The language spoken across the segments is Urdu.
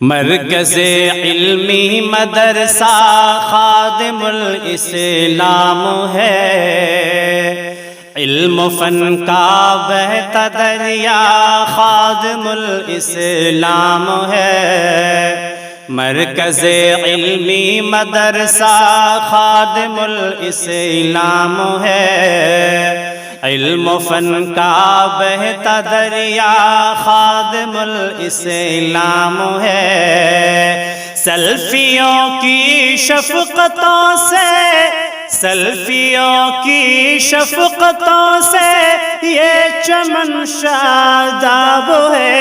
مرکز علمی مدرسہ خادم الاسلام ہے، علم و فن کا بہتا دریا خادم الاسلام ہے۔ مرکز علمی مدرسہ خادم الاسلام ہے، علم و فن کا بہتا دریا خادم الاسلام ہے۔ سلفیوں کی شفقتوں سے، سلفیوں کی شفقتوں سے یہ چمن شاداب ہے۔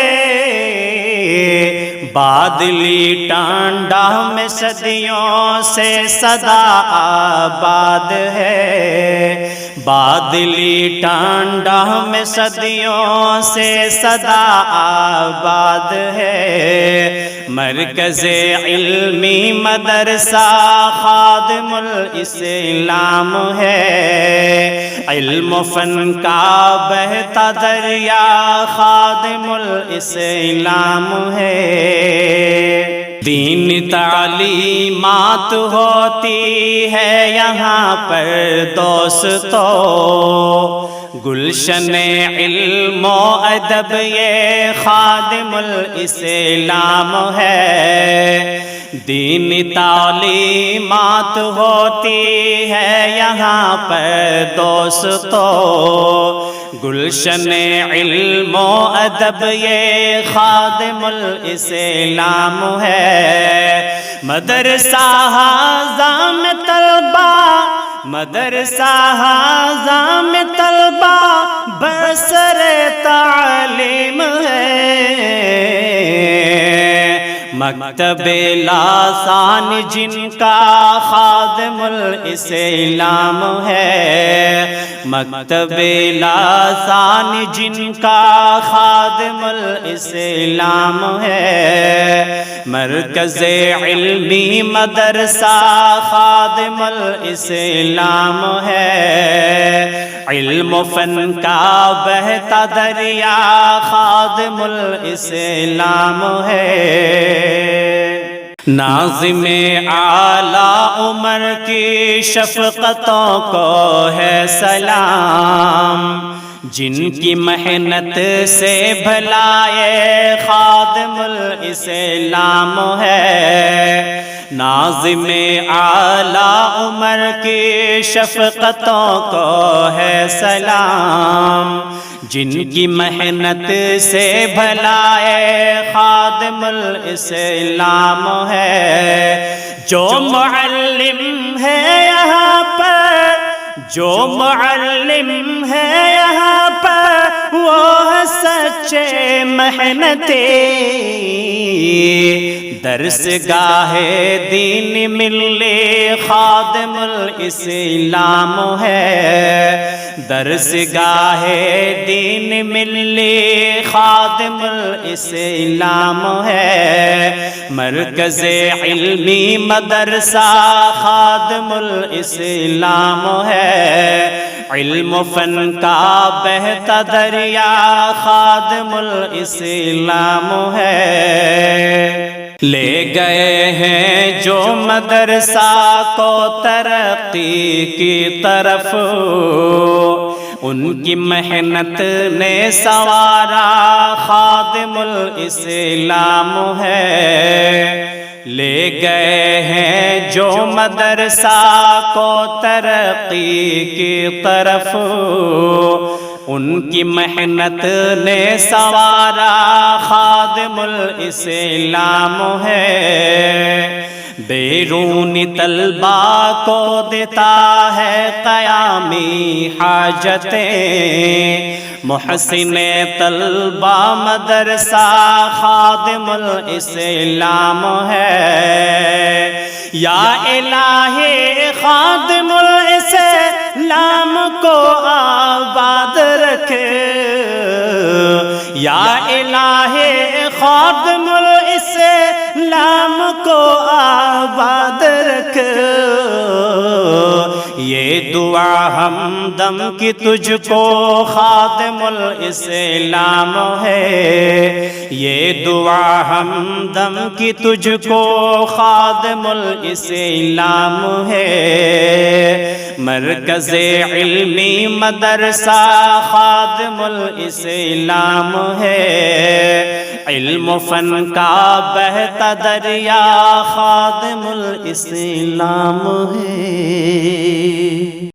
بادلی ٹانڈا میں صدیوں سے صدا آباد ہے، بادلی ٹانڈا میں صدیوں سے صدا آباد ہے۔ مرکز علمی مدرسہ خادم الاسلام ہے، علم و فن کا بہتا دریا خادم الاسلام ہے۔ دین تعلیمات ہوتی ہے یہاں پر دوستو، گلشن علم و ادب یہ خادم الاسلام ہے۔ دین تعلیمات ہوتی ہے یہاں پر دوستو، گلشن علم و ادب یہ خادم الاسلام ہے۔ مدرسہ ہاذا میں طلبہ، مدرسہ ہاذا میں طلبہ برسر تعلیم ہے۔ مکتب لاسان جن کا خادم الاسلام ہے، مکتب لاسان جن کا خادم الاسلام ہے۔ مرکز علمی مدرسہ خادم الاسلام ہے، علم و فن کا بہتا دریا خادم الاسلام ہے۔ ناظم اعلیٰ عمر کی شفقتوں کو ہے سلام، جن کی محنت سے بھلائے خادم الاسلام ہے۔ ناظم اعلیٰ عمر کی شفقتوں کو ہے سلام، جن کی محنت سے بھلائے خادم الاسلام ہے۔ جو معلم ہے یہاں پر، جو معلم ہے یہاں پر وہ ہے سچے محنتی، درس گاہ دین ملی خادم الاسلام ہے، درس گاہ دین ملی خادم الاسلام ہے۔ مرکز علمی مدرسہ خادم الاسلام ہے، علم و فن کا بہتا دریا خادم الاسلام ہے۔ لے گئے ہیں جو مدرسہ کو ترقی کی طرف، ان کی محنت نے سنوارا خادم الاسلام ہے۔ لے گئے ہیں جو مدرسہ کو ترقی کی طرف، ان کی محنت نے سنوارا خادم الاسلام ہے۔ بیرونی طلبہ کو دیتا ہے قیامی حاجتیں، محسن طلبہ مدرسہ خادم الاسلام ہے۔ یا الہی خادم الاسلام کو آباد رکھے، یا الہی خادم الاسلام کو آباد رکھ، یہ دعا ہم ہمدم کی تجھ کو خادم الاسلام ہے، یہ دعا ہمدم کی تجھ کو خادم الاسلام ہے، مرکز علمی مدرسہ خادم الاسلام ہے، علم و فن کا بہتا دریا خادم الاسلام ہے۔